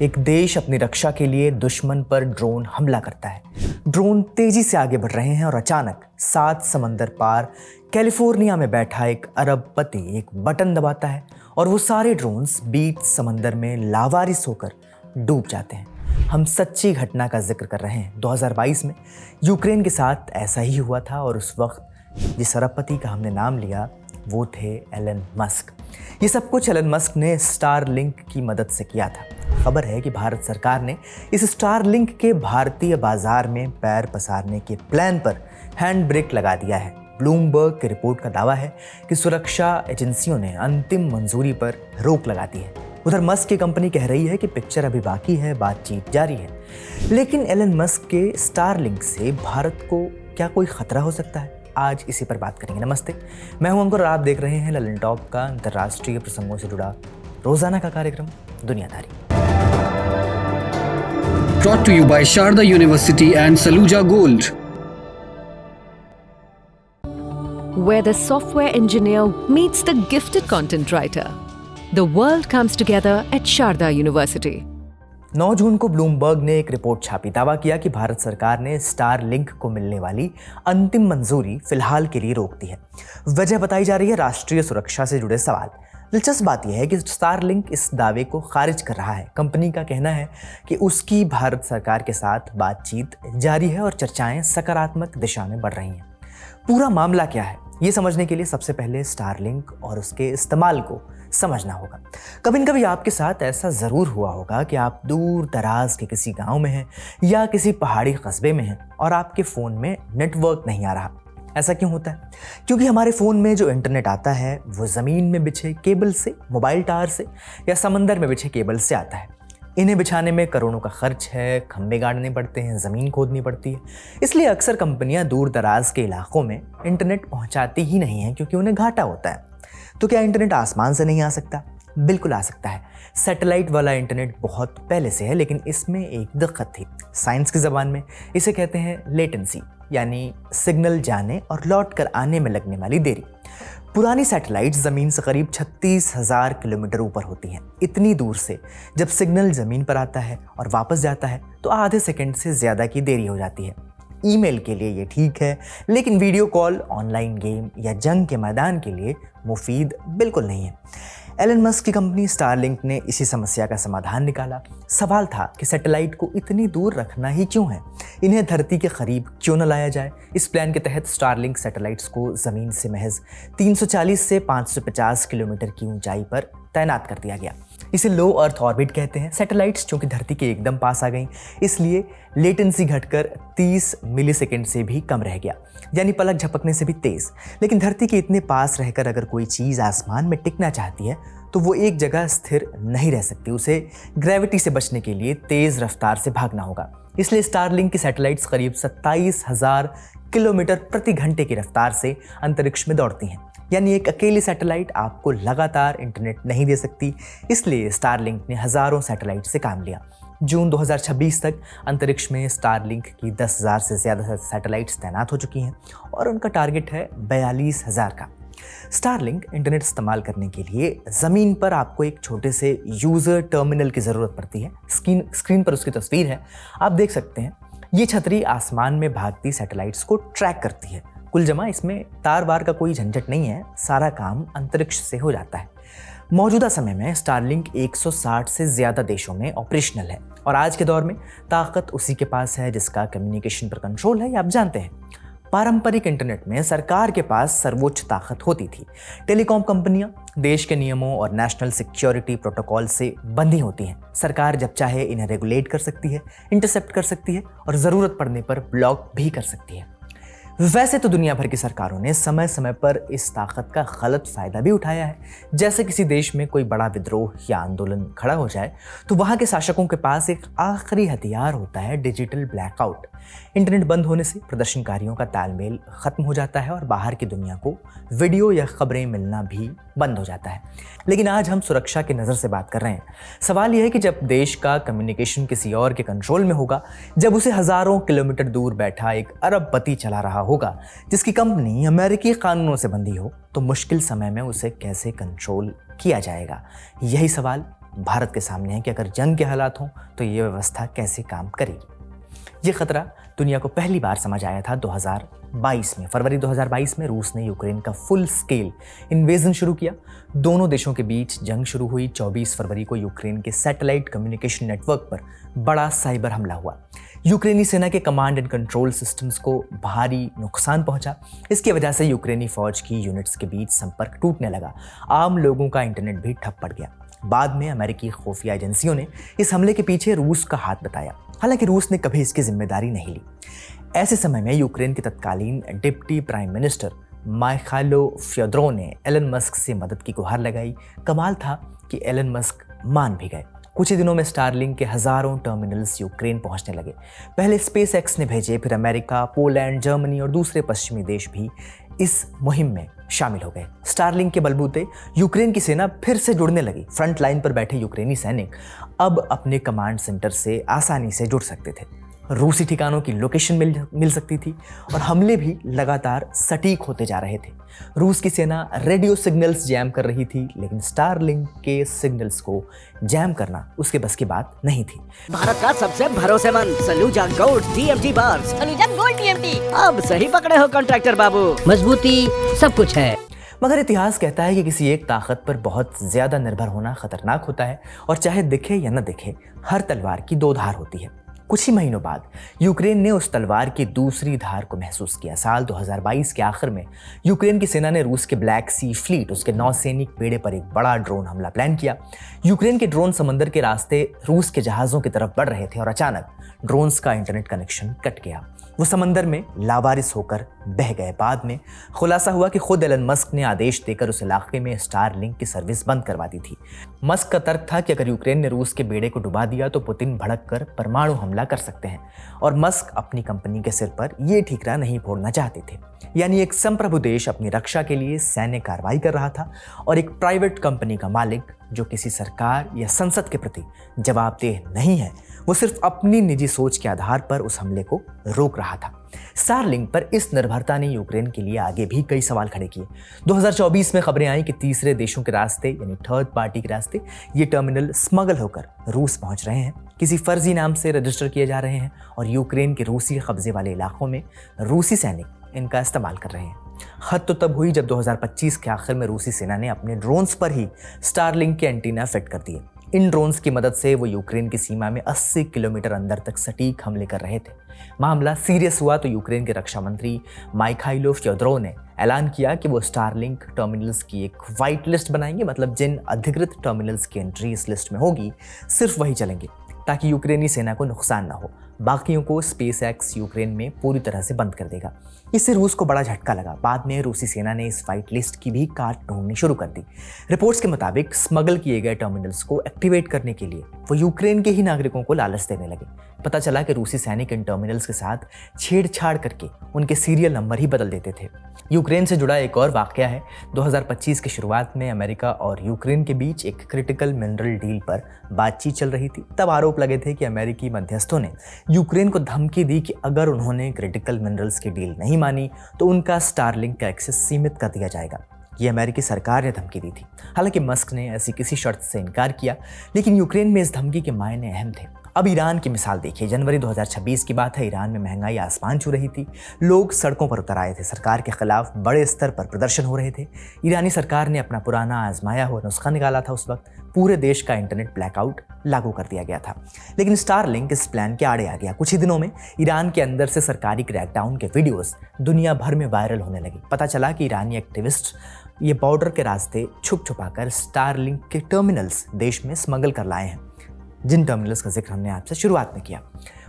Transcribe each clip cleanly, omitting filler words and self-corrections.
एक देश अपनी रक्षा के लिए दुश्मन पर ड्रोन हमला करता है। ड्रोन तेजी से आगे बढ़ रहे हैं और अचानक 7 समंदर पार कैलिफोर्निया में बैठा एक अरबपति एक बटन दबाता है और वो सारे ड्रोन्स बीच समंदर में लावारिस होकर डूब जाते हैं। हम सच्ची घटना का जिक्र कर रहे हैं। 2022 में यूक्रेन के साथ ऐसा ही हुआ था और उस वक्त जिस अरबपति का हमने नाम लिया वो थे एलन मस्क। ये सब कुछ एलन मस्क ने स्टारलिंक की मदद से किया था। खबर है कि भारत सरकार ने इस स्टारलिंक के भारतीय बाजार में पैर पसारने के प्लान पर हैंड ब्रेक लगा दिया है। ब्लूमबर्ग की रिपोर्ट का दावा है कि सुरक्षा एजेंसियों ने अंतिम मंजूरी पर रोक लगा दी है। उधर मस्क की कंपनी कह रही है कि पिक्चर अभी बाकी है, बातचीत जारी है। लेकिन एलन मस्क के स्टारलिंक से भारत को क्या कोई खतरा हो सकता है? आज इसी पर बात करेंगे। नमस्ते, मैं हूं अंकुर और आप देख रहे हैं ललन टॉप का अंतर्राष्ट्रीय प्रसंगों से जुड़ा रोजाना का कार्यक्रम दुनियादारी। Brought to you by Sharda University and Saluja Gold. Where the software engineer meets the gifted content writer. The world comes together at Sharda University. 9 जून को ब्लूमबर्ग ने एक रिपोर्ट छापी। दावा किया कि भारत सरकार ने स्टारलिंक को मिलने वाली अंतिम मंजूरी फिलहाल के लिए रोक दी है। वजह बताई जा रही है राष्ट्रीय सुरक्षा से जुड़े सवाल। दिलचस्प बात यह है कि स्टारलिंक इस दावे को खारिज कर रहा है। कंपनी का कहना है कि उसकी भारत सरकार के साथ बातचीत जारी है और चर्चाएं सकारात्मक दिशा में बढ़ रही हैं। पूरा मामला क्या है, ये समझने के लिए सबसे पहले स्टारलिंक और उसके इस्तेमाल को समझना होगा। कभी न कभी आपके साथ ऐसा ज़रूर हुआ होगा कि आप दूर दराज के किसी गांव में हैं या किसी पहाड़ी कस्बे में हैं और आपके फ़ोन में नेटवर्क नहीं आ रहा। ऐसा क्यों होता है? क्योंकि हमारे फ़ोन में जो इंटरनेट आता है वो ज़मीन में बिछे केबल से, मोबाइल टावर से या समंदर में बिछे केबल से आता है। इन्हें बिछाने में करोड़ों का खर्च है, खंभे गाड़ने पड़ते हैं, ज़मीन खोदनी पड़ती है। इसलिए अक्सर कंपनियां दूर दराज के इलाकों में इंटरनेट पहुंचाती ही नहीं हैं क्योंकि उन्हें घाटा होता है। तो क्या इंटरनेट आसमान से नहीं आ सकता? बिल्कुल आ सकता है। सैटेलाइट वाला इंटरनेट बहुत पहले से है, लेकिन इसमें एक दिक्कत थी। साइंस की ज़बान में इसे कहते हैं लेटेंसी, यानी सिग्नल जाने और लौट कर आने में लगने वाली देरी। पुरानी सैटेलाइट ज़मीन से करीब 36,000 किलोमीटर ऊपर होती हैं। इतनी दूर से जब सिग्नल ज़मीन पर आता है और वापस जाता है तो आधे सेकंड से ज़्यादा की देरी हो जाती है। ईमेल के लिए ये ठीक है, लेकिन वीडियो कॉल, ऑनलाइन गेम या जंग के मैदान के लिए मुफीद बिल्कुल नहीं है। एलन मस्क की कंपनी स्टारलिंक ने इसी समस्या का समाधान निकाला। सवाल था कि सैटेलाइट को इतनी दूर रखना ही क्यों है? इन्हें धरती के करीब क्यों न लाया जाए? इस प्लान के तहत स्टारलिंक सैटेलाइट्स को ज़मीन से महज 340 से 550 किलोमीटर की ऊंचाई पर तैनात कर दिया गया। इसे लो अर्थ ऑर्बिट कहते हैं। सैटेलाइट्स चूंकि धरती के एकदम पास आ गई, इसलिए लेटेंसी घटकर 30 मिलीसेकंड से भी कम रह गया, यानी पलक झपकने से भी तेज। लेकिन धरती के इतने पास रहकर अगर कोई चीज़ आसमान में टिकना चाहती है तो वो एक जगह स्थिर नहीं रह सकती। उसे ग्रेविटी से बचने के लिए तेज़ रफ्तार से भागना होगा। इसलिए स्टारलिंक की सैटेलाइट्स करीब 27,000 किलोमीटर प्रति घंटे की रफ्तार से अंतरिक्ष में दौड़ती हैं। यानी एक अकेली सैटेलाइट आपको लगातार इंटरनेट नहीं दे सकती। इसलिए स्टारलिंक ने हज़ारों सैटेलाइट से काम लिया। जून 2026 तक अंतरिक्ष में स्टारलिंक की 10,000 से ज़्यादा सैटेलाइट्स तैनात हो चुकी हैं और उनका टारगेट है 42,000 का। स्टारलिंक इंटरनेट इस्तेमाल करने के लिए ज़मीन पर आपको एक छोटे से यूज़र टर्मिनल की ज़रूरत पड़ती है। स्क्रीन पर उसकी तस्वीर है, आप देख सकते हैं। ये छतरी आसमान में भागती सैटेलाइट्स को ट्रैक करती है। कुल जमा इसमें तार बार का कोई झंझट नहीं है, सारा काम अंतरिक्ष से हो जाता है। मौजूदा समय में स्टारलिंक 160 से ज़्यादा देशों में ऑपरेशनल है और आज के दौर में ताकत उसी के पास है जिसका कम्युनिकेशन पर कंट्रोल है। आप जानते हैं, पारंपरिक इंटरनेट में सरकार के पास सर्वोच्च ताकत होती थी। टेलीकॉम कंपनियां देश के नियमों और नेशनल सिक्योरिटी प्रोटोकॉल से बंधी होती हैं। सरकार जब चाहे इन्हें रेगुलेट कर सकती है, इंटरसेप्ट कर सकती है और ज़रूरत पड़ने पर ब्लॉक भी कर सकती है। वैसे तो दुनिया भर की सरकारों ने समय समय पर इस ताकत का गलत फ़ायदा भी उठाया है। जैसे किसी देश में कोई बड़ा विद्रोह या आंदोलन खड़ा हो जाए तो वहाँ के शासकों के पास एक आखिरी हथियार होता है, डिजिटल ब्लैकआउट। इंटरनेट बंद होने से प्रदर्शनकारियों का तालमेल ख़त्म हो जाता है और बाहर की दुनिया को वीडियो या खबरें मिलना भी बंद हो जाता है। लेकिन आज हम सुरक्षा की नज़र से बात कर रहे हैं। सवाल यह है कि जब देश का कम्युनिकेशन किसी और के कंट्रोल में होगा, जब उसे हज़ारों किलोमीटर दूर बैठा एक अरबपति चला रहा होगा जिसकी कंपनी अमेरिकी कानूनों से बंधी हो, तो मुश्किल समय में उसे कैसे कंट्रोल किया जाएगा? यही सवाल भारत के सामने है कि अगर जंग के हालात हों तो ये व्यवस्था कैसे काम करेगी। ये खतरा दुनिया को पहली बार समझ आया था 2022 में। फरवरी 2022 में रूस ने यूक्रेन का फुल स्केल इन्वेजन शुरू किया। दोनों देशों के बीच जंग शुरू हुई। 24 फरवरी को यूक्रेन के सैटेलाइट कम्युनिकेशन नेटवर्क पर बड़ा साइबर हमला हुआ। यूक्रेनी सेना के कमांड एंड कंट्रोल सिस्टम्स को भारी नुकसान पहुंचा। इसकी वजह से यूक्रेनी फौज की यूनिट्स के बीच संपर्क टूटने लगा। आम लोगों का इंटरनेट भी ठप पड़ गया। बाद में अमेरिकी खुफिया एजेंसियों ने इस हमले के पीछे रूस का हाथ बताया, हालांकि रूस ने कभी इसकी जिम्मेदारी नहीं ली। ऐसे समय में यूक्रेन के तत्कालीन डिप्टी प्राइम मिनिस्टर माइखाइलो फ्योदोरोव ने एलन मस्क से मदद की गुहार लगाई। कमाल था कि एलन मस्क मान भी गए। कुछ ही दिनों में स्टारलिंक के हजारों टर्मिनल्स यूक्रेन पहुंचने लगे। पहले स्पेस एक्स ने भेजे, फिर अमेरिका, पोलैंड, जर्मनी और दूसरे पश्चिमी देश भी इस मुहिम में शामिल हो गए। स्टारलिंक के बलबूते यूक्रेन की सेना फिर से जुड़ने लगी। फ्रंट लाइन पर बैठे यूक्रेनी सैनिक अब अपने कमांड सेंटर से आसानी से जुड़ सकते थे। रूसी ठिकानों की लोकेशन मिल सकती थी और हमले भी लगातार सटीक होते जा रहे थे। रूस की सेना रेडियो सिग्नल्स जैम कर रही थी, लेकिन स्टारलिंक के सिग्नल्स को जैम करना उसके बस की बात नहीं थी। भारत का सबसे भरोसेमंद Saluja gold TMT bars. Saluja gold TMT. अब सही पकड़े हो कॉन्ट्रैक्टर बाबू, मजबूती सब कुछ है। मगर इतिहास कहता है कि किसी एक ताकत पर बहुत ज्यादा निर्भर होना खतरनाक होता है, और चाहे दिखे या न दिखे, हर तलवार की दो धार होती है। कुछ ही महीनों बाद यूक्रेन ने उस तलवार की दूसरी धार को महसूस किया। साल 2022 के आखिर में यूक्रेन की सेना ने रूस के ब्लैक सी फ्लीट, उसके नौसैनिक बेड़े पर एक बड़ा ड्रोन हमला प्लान किया। यूक्रेन के ड्रोन समंदर के रास्ते रूस के जहाज़ों की तरफ बढ़ रहे थे और अचानक ड्रोन्स का इंटरनेट कनेक्शन कट गया। वो समंदर में लावारिस होकर बह गए। बाद में खुलासा हुआ कि खुद एलन मस्क ने आदेश देकर उस इलाके में स्टारलिंक की सर्विस बंद करवा दी थी। मस्क का तर्क था कि अगर यूक्रेन ने रूस के बेड़े को डुबा दिया तो पुतिन भड़क कर परमाणु हमला कर सकते हैं, और मस्क अपनी कंपनी के सिर पर यह ठीकरा नहीं फोड़ना चाहते थे। यानी एक संप्रभु देश अपनी रक्षा के लिए सैन्य कार्रवाई कर रहा था और एक प्राइवेट कंपनी का मालिक जो किसी सरकार या संसद के प्रति जवाबदेह नहीं है, वो सिर्फ अपनी निजी सोच के आधार पर उस हमले को रोक रहा था। स्टारलिंक पर इस निर्भरता ने यूक्रेन के लिए आगे भी कई सवाल खड़े किए। 2024 में खबरें आई कि तीसरे देशों के रास्ते, यानी थर्ड पार्टी के रास्ते, ये टर्मिनल स्मगल होकर रूस पहुंच रहे हैं, किसी फर्जी नाम से रजिस्टर किए जा रहे हैं और यूक्रेन के रूसी कब्जे वाले इलाकों में रूसी सैनिक इनका इस्तेमाल कर रहे हैं। हद तो तब हुई जब 2025 के आखिर में रूसी सेना ने अपने ड्रोन्स पर ही स्टारलिंक के एंटीना फिट कर दिए। इन ड्रोन्स की मदद से वो यूक्रेन की सीमा में 80 किलोमीटर अंदर तक सटीक हमले कर रहे थे। मामला सीरियस हुआ तो यूक्रेन के रक्षा मंत्री माइखाइलो फ्योदोरोव ने ऐलान किया कि वो स्टारलिंक टर्मिनल्स की एक वाइट लिस्ट बनाएंगे, मतलब जिन अधिकृत टर्मिनल्स की एंट्री इस लिस्ट में होगी सिर्फ वही चलेंगे, ताकि यूक्रेनी सेना को नुकसान ना हो। बाकियों को स्पेस एक्स यूक्रेन में पूरी तरह से बंद कर देगा। इससे रूस को बड़ा झटका लगा। बाद में रूसी सेना ने इस वाइट लिस्ट की भी काट ढूंढनी शुरू कर दी। रिपोर्ट्स के मुताबिक स्मगल किए गए टर्मिनल्स को एक्टिवेट करने के लिए वो यूक्रेन के ही नागरिकों को लालच देने लगे। पता चला कि रूसी सैनिक इन टर्मिनल्स के साथ छेड़छाड़ करके उनके सीरियल नंबर ही बदल देते थे। यूक्रेन से जुड़ा एक और वाकया है। 2025 की शुरुआत में अमेरिका और यूक्रेन के बीच एक क्रिटिकल मिनरल डील पर बातचीत चल रही थी। तब आरोप लगे थे कि अमेरिकी मध्यस्थों ने यूक्रेन को धमकी दी कि अगर उन्होंने क्रिटिकल मिनरल्स की डील नहीं मानी तो उनका स्टारलिंक का एक्सेस सीमित कर दिया जाएगा। ये अमेरिकी सरकार ने धमकी दी थी। हालांकि मस्क ने ऐसी किसी शर्त से इनकार किया, लेकिन यूक्रेन में इस धमकी के मायने अहम थे। अब ईरान की मिसाल देखिए। जनवरी 2026 की बात है। ईरान में महंगाई आसमान छू रही थी। लोग सड़कों पर उतर आए थे। सरकार के खिलाफ बड़े स्तर पर प्रदर्शन हो रहे थे। ईरानी सरकार ने अपना पुराना आजमाया हुआ नुस्खा निकाला था। उस वक्त पूरे देश का इंटरनेट ब्लैकआउट लागू कर दिया गया था। लेकिन स्टारलिंक इस प्लान के आड़े आ गया। कुछ ही दिनों में ईरान के अंदर से सरकारी क्रैकडाउन के वीडियोस दुनिया भर में वायरल होने लगे। पता चला कि ईरानी एक्टिविस्ट ये बॉर्डर के रास्ते छुप छुपाकर स्टारलिंक के टर्मिनल्स देश में स्मगल कर लाए हैं, जिन टर्मिनल्स का जिक्र हमने आपसे शुरुआत में किया।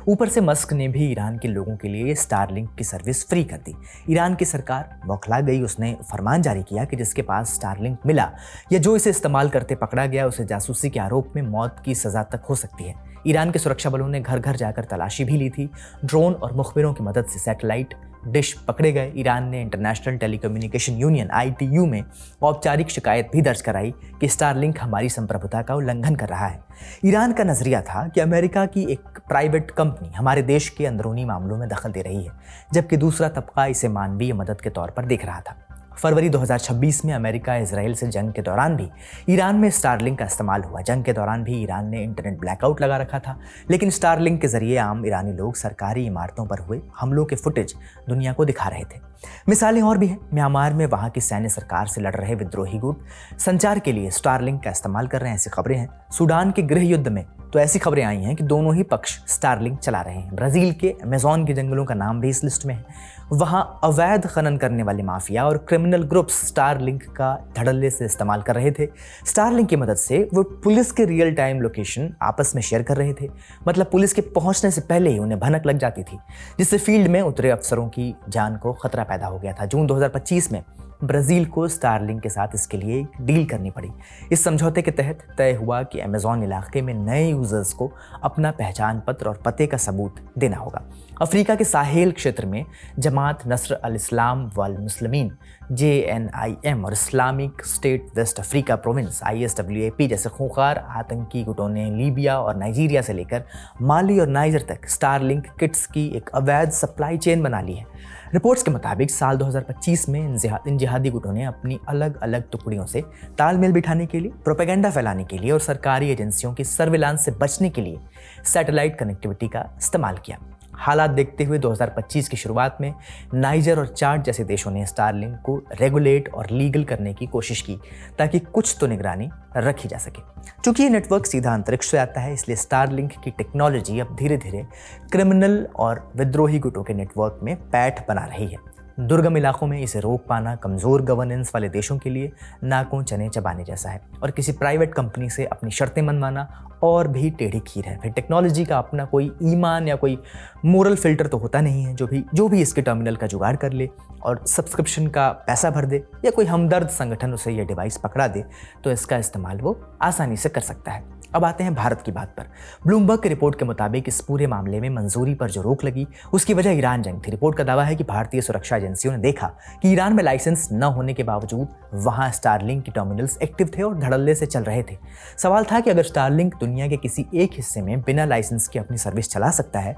ऊपर से मस्क ने भी ईरान के लोगों के लिए स्टारलिंक की सर्विस फ्री कर दी। ईरान की सरकार बौखला गई। उसने फरमान जारी किया कि जिसके पास स्टारलिंक मिला या जो इसे इस्तेमाल करते पकड़ा गया, उसे जासूसी के आरोप में मौत की सज़ा तक हो सकती है। ईरान के सुरक्षा बलों ने घर घर जाकर तलाशी भी ली थी। ड्रोन और मुखबिरों की मदद से सैटेलाइट डिश पकड़े गए। ईरान ने इंटरनेशनल टेलीकम्युनिकेशन यूनियन ITU में औपचारिक शिकायत भी दर्ज कराई कि स्टारलिंक हमारी संप्रभुता का उल्लंघन कर रहा है। ईरान का नजरिया था कि अमेरिका की एक प्राइवेट कंपनी हमारे देश के अंदरूनी मामलों में दखल दे रही है, जबकि दूसरा तबका इसे मानवीय मदद के तौर पर देख रहा था। फरवरी 2026 में अमेरिका इजराइल से जंग के दौरान भी ईरान में स्टारलिंक का इस्तेमाल हुआ। जंग के दौरान भी ईरान ने इंटरनेट ब्लैकआउट लगा रखा था, लेकिन स्टारलिंक के जरिए आम ईरानी लोग सरकारी इमारतों पर हुए हमलों के फुटेज दुनिया को दिखा रहे थे। मिसालें और भी हैं। म्यांमार में वहाँ की सैन्य सरकार से लड़ रहे विद्रोही गुट संचार के लिए स्टारलिंक का इस्तेमाल कर रहे हैं, ऐसी खबरें हैं। सूडान के गृह युद्ध में तो ऐसी खबरें आई हैं कि दोनों ही पक्ष स्टारलिंक चला रहे हैं। ब्राजील के अमेज़न के जंगलों का नाम भी इस लिस्ट में है। वहाँ अवैध खनन करने वाले माफिया और क्रिमिनल ग्रुप्स स्टारलिंक का धड़ल्ले से इस्तेमाल कर रहे थे। स्टारलिंक की मदद से वो पुलिस के रियल टाइम लोकेशन आपस में शेयर कर रहे थे। मतलब पुलिस के पहुंचने से पहले ही उन्हें भनक लग जाती थी, जिससे फील्ड में उतरे अफसरों की जान को खतरा पैदा हो गया था। जून 2025 में ब्राज़ील को स्टारलिंक के साथ इसके लिए एक डील करनी पड़ी। इस समझौते के तहत तय हुआ कि अमेज़न इलाके में नए यूजर्स को अपना पहचान पत्र और पते का सबूत देना होगा। अफ्रीका के साहेल क्षेत्र में जमात नस्र al Islam wal Muslimin JNIM और Islamic State West Africa Province ISWAP जैसे खूंखार आतंकी गुटों ने लीबिया और नाइजीरिया से लेकर माली और नाइजर तक स्टारलिंक किट्स की एक अवैध सप्लाई चेन बना ली है। रिपोर्ट्स के मुताबिक साल 2025 में इन जिहादी गुटों ने अपनी अलग अलग टुकड़ियों से तालमेल बिठाने के लिए, प्रोपेगेंडा फैलाने के लिए और सरकारी एजेंसियों की सर्विलांस से बचने के लिए सैटेलाइट कनेक्टिविटी का इस्तेमाल किया। हालात देखते हुए 2025 की शुरुआत में नाइजर और चाड जैसे देशों ने स्टारलिंक को रेगुलेट और लीगल करने की कोशिश की, ताकि कुछ तो निगरानी रखी जा सके। चूंकि ये नेटवर्क सीधा अंतरिक्ष से आता है, इसलिए स्टारलिंक की टेक्नोलॉजी अब धीरे धीरे क्रिमिनल और विद्रोही गुटों के नेटवर्क में पैठ बना रही है। दुर्गम इलाकों में इसे रोक पाना कमज़ोर गवर्नेंस वाले देशों के लिए नाकों चने चबाने जैसा है, और किसी प्राइवेट कंपनी से अपनी शर्तें मनवाना और भी टेढ़ी खीर है। फिर टेक्नोलॉजी का अपना कोई ईमान या कोई मोरल फिल्टर तो होता नहीं है। जो भी इसके टर्मिनल का जुगाड़ कर ले और सब्सक्रिप्शन का पैसा भर दे, या कोई हमदर्द संगठन उसे यह डिवाइस पकड़ा दे, तो इसका इस्तेमाल वो आसानी से कर सकता है। अब आते हैं भारत की बात पर। ब्लूमबर्ग की रिपोर्ट के मुताबिक इस पूरे मामले में मंजूरी पर जो रोक लगी, उसकी वजह ईरान जंग थी। रिपोर्ट का दावा है कि भारतीय सुरक्षा एजेंसियों ने देखा कि ईरान में लाइसेंस न होने के बावजूद वहां स्टारलिंक की टर्मिनल्स एक्टिव थे और धड़ल्ले से चल रहे थे। सवाल था कि अगर स्टारलिंक दुनिया के किसी एक हिस्से में बिना लाइसेंस के अपनी सर्विस चला सकता है,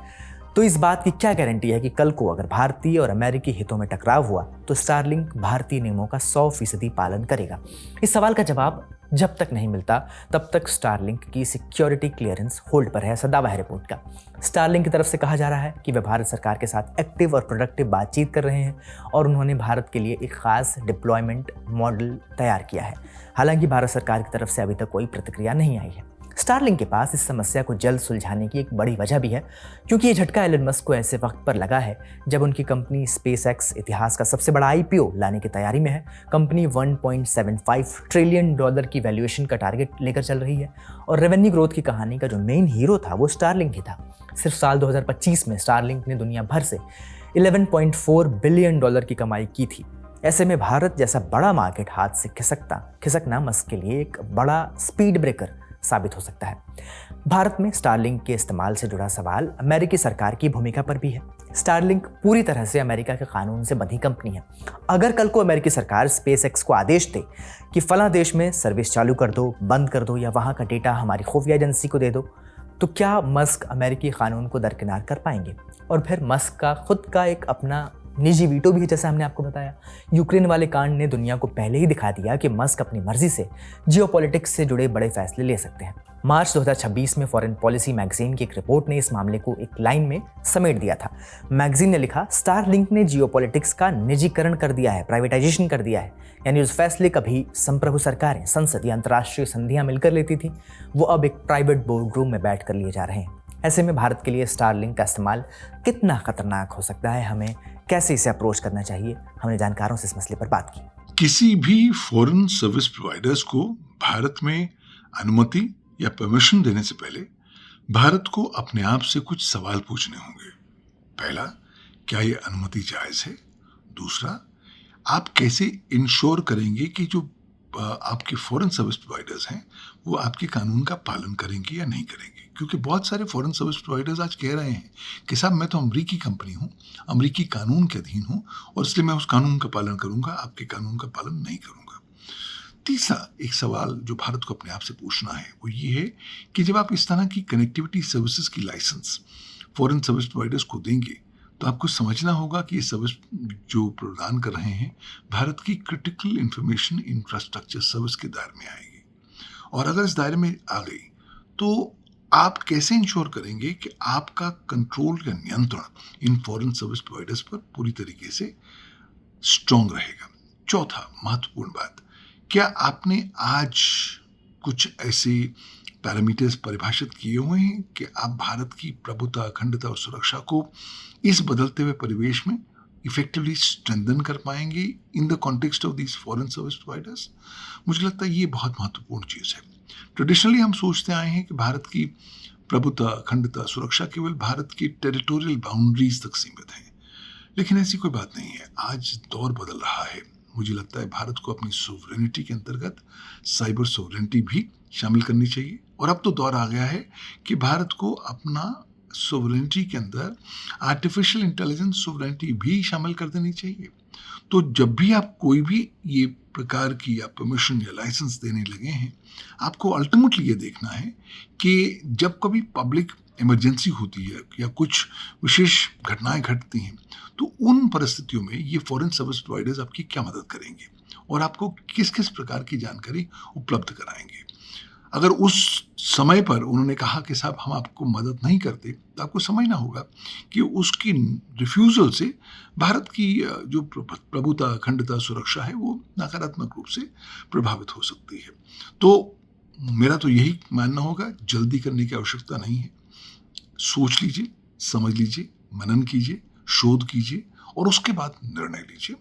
तो इस बात की क्या गारंटी है कि कल को अगर भारतीय और अमेरिकी हितों में टकराव हुआ तो स्टारलिंक भारतीय नियमों का 100% पालन करेगा? इस सवाल का जवाब जब तक नहीं मिलता तब तक स्टारलिंक की सिक्योरिटी क्लियरेंस होल्ड पर है, ऐसा दावा है रिपोर्ट का। स्टारलिंक की तरफ से कहा जा रहा है कि वे भारत सरकार के साथ एक्टिव और प्रोडक्टिव बातचीत कर रहे हैं और उन्होंने भारत के लिए एक खास डिप्लॉयमेंट मॉडल तैयार किया है। हालांकि भारत सरकार की तरफ से अभी तक कोई प्रतिक्रिया नहीं आई है। स्टारलिंक के पास इस समस्या को जल्द सुलझाने की एक बड़ी वजह भी है, क्योंकि ये झटका एलन मस्क को ऐसे वक्त पर लगा है जब उनकी कंपनी SpaceX इतिहास का सबसे बड़ा IPO लाने की तैयारी में है। कंपनी $1.75 ट्रिलियन की वैल्यूएशन का टारगेट लेकर चल रही है, और रेवेन्यू ग्रोथ की कहानी का जो मेन हीरो था वो स्टारलिंक ही था। सिर्फ साल 2025 में स्टारलिंक ने दुनिया भर से $11.4 बिलियन की कमाई की थी। ऐसे में भारत जैसा बड़ा मार्केट हाथ से खिसकना मस्क के लिए एक बड़ा स्पीड ब्रेकर साबित हो सकता है। भारत में स्टारलिंक के इस्तेमाल से जुड़ा सवाल अमेरिकी सरकार की भूमिका पर भी है। स्टारलिंक पूरी तरह से अमेरिका के कानून से बंधी कंपनी है। अगर कल को अमेरिकी सरकार SpaceX को आदेश दे कि फला देश में सर्विस चालू कर दो, बंद कर दो, या वहाँ का डेटा हमारी खुफिया एजेंसी को दे दो, तो क्या मस्क अमेरिकी कानून को दरकिनार कर पाएंगे? और फिर मस्क का खुद का एक अपना निजी वीटो भी है, जैसा हमने आपको बताया। यूक्रेन वाले कांड ने दुनिया को पहले ही दिखा दिया कि मस्क अपनी मर्जी से जियोपॉलिटिक्स से जुड़े बड़े फैसले ले सकते हैं। मार्च 2026 में फॉरेन पॉलिसी मैगजीन की एक रिपोर्ट ने इस मामले को एक लाइन में समेट दिया था। मैगजीन ने लिखा, स्टारलिंक ने जियोपॉलिटिक्स का निजीकरण कर दिया है, प्राइवेटाइजेशन कर दिया है। यानी उस फैसले कभी संप्रभु सरकारें, संसद या अंतर्राष्ट्रीय संधियां मिलकर लेती थी, वो अब एक प्राइवेट बोर्ड रूम में बैठ कर लिए जा रहे हैं। ऐसे में भारत के लिए स्टारलिंक का इस्तेमाल कितना खतरनाक हो सकता है, हमें कैसे इसे अप्रोच करना चाहिए, हमने जानकारों से इस मसले पर बात की। किसी भी फॉरेन सर्विस प्रोवाइडर्स को भारत में अनुमति या परमिशन देने से पहले भारत को अपने आप से कुछ सवाल पूछने होंगे। पहला, क्या ये अनुमति जायज है? दूसरा, आप कैसे इंश्योर करेंगे कि जो आपके फॉरेन सर्विस प्रोवाइडर्स हैं वो आपके कानून का पालन करेंगे या नहीं करेंगे? क्योंकि बहुत सारे फॉरेन सर्विस प्रोवाइडर्स आज कह रहे हैं कि साहब मैं तो अमेरिकी कंपनी हूँ, अमेरिकी कानून के अधीन हूँ, और इसलिए मैं उस कानून का पालन करूँगा, आपके कानून का पालन नहीं करूँगा। तीसरा एक सवाल जो भारत को अपने आप से पूछना है वो ये है कि जब आप इस तरह की कनेक्टिविटी सर्विसेज की लाइसेंस फॉरेन सर्विस प्रोवाइडर्स को देंगे तो आपको समझना होगा कि ये सर्विस जो प्रदान कर रहे हैं भारत की क्रिटिकल इंफॉर्मेशन इंफ्रास्ट्रक्चर सर्विस के दायरे में आएगी। और अगर इस दायरे में आ गई तो आप कैसे इंश्योर करेंगे कि आपका कंट्रोल या नियंत्रण इन फॉरेन सर्विस प्रोवाइडर्स पर पूरी तरीके से स्ट्रॉन्ग रहेगा। चौथा महत्वपूर्ण बात, क्या आपने आज कुछ ऐसे पैरामीटर्स परिभाषित किए हुए हैं कि आप भारत की प्रभुता, अखंडता और सुरक्षा को इस बदलते हुए परिवेश में इफेक्टिवली स्ट्रेंथन कर पाएंगे in the context of these foreign service providers? मुझे लगता है ये बहुत महत्वपूर्ण चीज़ है। ट्रेडिशनली हम सोचते आए हैं कि भारत की प्रभुता, अखंडता, सुरक्षा केवल भारत की टेरिटोरियल बाउंड्रीज तक सीमित है, लेकिन ऐसी कोई बात नहीं है। आज दौर बदल रहा है। मुझे लगता है भारत को अपनी सोवरेनिटी के अंतर्गत साइबर सोवरेनिटी भी शामिल करनी चाहिए। और अब तो दौर आ गया है कि भारत को अपना सोवरेनिटी के अंदर आर्टिफिशियल इंटेलिजेंस सोवरेनिटी भी शामिल कर देनी चाहिए। तो जब भी आप कोई भी ये प्रकार की या परमिशन या लाइसेंस देने लगे हैं, आपको अल्टीमेटली ये देखना है कि जब कभी पब्लिक इमरजेंसी होती है या कुछ विशेष घटनाएं घटती हैं, तो उन परिस्थितियों में ये फॉरेन सर्विस प्रोवाइडर्स आपकी क्या मदद करेंगे और आपको किस किस प्रकार की जानकारी उपलब्ध कराएंगे। अगर उस समय पर उन्होंने कहा कि साहब हम आपको मदद नहीं करते, तो आपको समझना होगा कि उसकी रिफ्यूज़ल से भारत की जो प्रभुता, अखंडता, सुरक्षा है वो नकारात्मक रूप से प्रभावित हो सकती है। तो मेरा तो यही मानना होगा, जल्दी करने की आवश्यकता नहीं है। सोच लीजिए, समझ लीजिए, मनन कीजिए, शोध कीजिए और उसके बाद निर्णय लीजिए।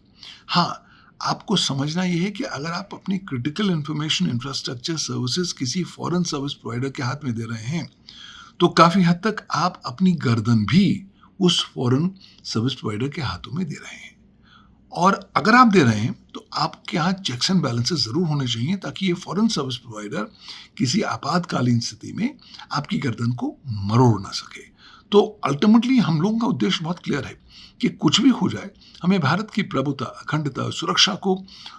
हाँ, आपको समझना यह है कि अगर आप अपनी क्रिटिकल इंफॉर्मेशन इंफ्रास्ट्रक्चर सर्विसेज किसी फॉरेन सर्विस प्रोवाइडर के हाथ में दे रहे हैं, तो काफ़ी हद तक आप अपनी गर्दन भी उस फॉरेन सर्विस प्रोवाइडर के हाथों में दे रहे हैं। और अगर आप दे रहे हैं तो आपके यहाँ चेक्स एंड बैलेंसेस ज़रूर होने चाहिए, ताकि ये फॉरेन सर्विस प्रोवाइडर किसी आपातकालीन स्थिति में आपकी गर्दन को मरोड़ ना सके। तो अल्टीमेटली हम लोगों का उद्देश्य बहुत क्लियर है कि कुछ भी हो जाए, हमें भारत की प्रभुता, अखंडता और सुरक्षा को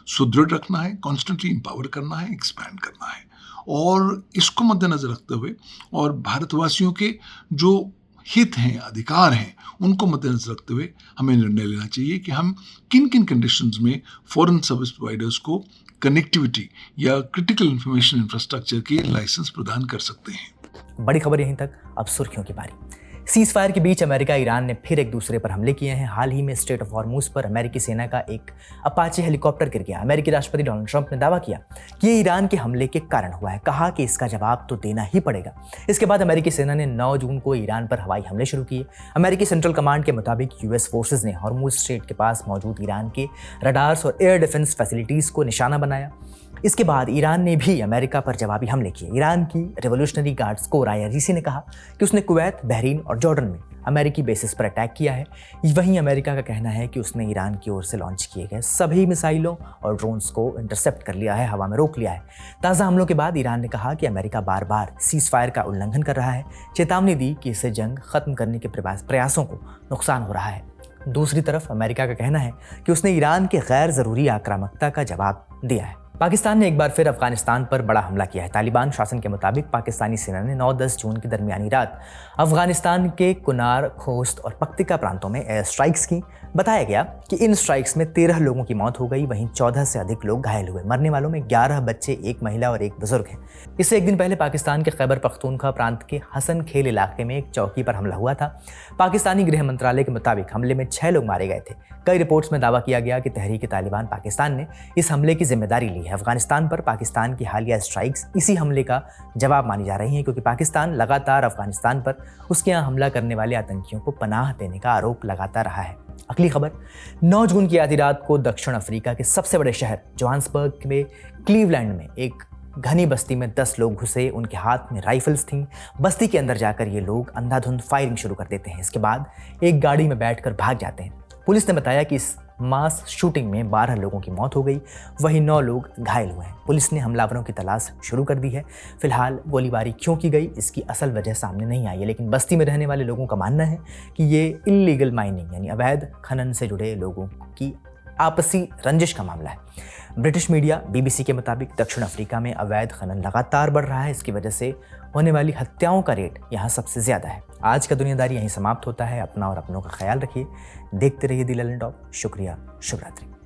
सुदृढ़ रखना है, कॉन्स्टेंटली एम्पावर करना है, एक्सपैंड करना है। और इसको मद्देनजर रखते हुए और भारतवासियों के जो हित हैं, अधिकार हैं, उनको मद्देनजर रखते हुए हमें निर्णय लेना चाहिए कि हम किन किन कंडीशंस में फॉरेन सर्विस प्रोवाइडर्स को कनेक्टिविटी या क्रिटिकल इंफॉर्मेशन इंफ्रास्ट्रक्चर के लाइसेंस प्रदान कर सकते हैं। बड़ी खबर यहीं तक, अब सुर्खियों की बारी। सीज फायर के बीच अमेरिका ईरान ने फिर एक दूसरे पर हमले किए हैं। हाल ही में स्ट्रेट ऑफ हॉर्मुज पर अमेरिकी सेना का एक अपाचे हेलीकॉप्टर गिर गया। अमेरिकी राष्ट्रपति डोनाल्ड ट्रंप ने दावा किया कि ये ईरान के हमले के कारण हुआ है, कहा कि इसका जवाब तो देना ही पड़ेगा। इसके बाद अमेरिकी सेना ने 9 जून को ईरान पर हवाई हमले शुरू किए। अमेरिकी सेंट्रल कमांड के मुताबिक यूएस फोर्सेज ने हॉर्मुज स्ट्रेट के पास मौजूद ईरान के रडार्स और एयर डिफेंस फैसिलिटीज को निशाना बनाया। इसके बाद ईरान ने भी अमेरिका पर जवाबी हमले किए। ईरान की रिवोल्यूशनरी गार्ड्स कोर IRGC ने कहा कि उसने कुवैत, बहरीन और जॉर्डन में अमेरिकी बेसिस पर अटैक किया है। वहीं अमेरिका का कहना है कि उसने ईरान की ओर से लॉन्च किए गए सभी मिसाइलों और ड्रोन्स को इंटरसेप्ट कर लिया है, हवा में रोक लिया है। ताज़ा हमलों के बाद ईरान ने कहा कि अमेरिका बार बार सीज फायर का उल्लंघन कर रहा है, चेतावनी दी कि इससे जंग खत्म करने के प्रयासों को नुकसान हो रहा है। दूसरी तरफ अमेरिका का कहना है कि उसने ईरान के गैर ज़रूरी आक्रामकता का जवाब दिया है। पाकिस्तान ने एक बार फिर अफगानिस्तान पर बड़ा हमला किया है। तालिबान शासन के मुताबिक पाकिस्तानी सेना ने 9-10 जून की दरमियानी रात अफगानिस्तान के कुनार, खोस्त और पक्तिका प्रांतों में एयर स्ट्राइक्स की। बताया गया कि इन स्ट्राइक्स में 13 लोगों की मौत हो गई, वहीं 14 से अधिक लोग घायल हुए। मरने वालों में 11 बच्चे, एक महिला और एक बुजुर्ग हैं। इससे एक दिन पहले पाकिस्तान के खैबर पख्तूनख्वा प्रांत के हसन खेल इलाके में एक चौकी पर हमला हुआ था। पाकिस्तानी गृह मंत्रालय के मुताबिक हमले में 6 लोग मारे गए थे। कई रिपोर्ट्स में दावा किया गया कि तहरीक तालिबान पाकिस्तान ने इस हमले की जिम्मेदारी ली है। अफगानिस्तान पर पाकिस्तान की हालिया स्ट्राइक्स इसी हमले का जवाब मानी जा रही हैं, क्योंकि पाकिस्तान लगातार अफगानिस्तान पर उसके यहाँ हमला करने वाले आतंकियों को पनाह देने का आरोप लगाता रहा है। अगली खबर, 9 जून की आधी रात को दक्षिण अफ्रीका के सबसे बड़े शहर जोहान्सबर्ग में क्लीवलैंड में एक घनी बस्ती में 10 लोग घुसे। उनके हाथ में राइफल्स थीं। बस्ती के अंदर जाकर ये लोग अंधाधुंध फायरिंग शुरू कर देते हैं। इसके बाद एक गाड़ी में बैठकर भाग जाते हैं। पुलिस ने बताया कि इस मास शूटिंग में 12 लोगों की मौत हो गई, वहीं 9 लोग घायल हुए हैं। पुलिस ने हमलावरों की तलाश शुरू कर दी है। फिलहाल गोलीबारी क्यों की गई इसकी असल वजह सामने नहीं आई है, लेकिन बस्ती में रहने वाले लोगों का मानना है कि ये इल्लीगल माइनिंग यानी अवैध खनन से जुड़े लोगों की आपसी रंजिश का मामला है। ब्रिटिश मीडिया BBC के मुताबिक दक्षिण अफ्रीका में अवैध खनन लगातार बढ़ रहा है। इसकी वजह से होने वाली हत्याओं का रेट यहाँ सबसे ज्यादा है। आज का दुनियादारी यहीं समाप्त होता है। अपना और अपनों का ख्याल रखिए। देखते रहिए दी लैंड टॉक। शुक्रिया, शुभ रात्रि।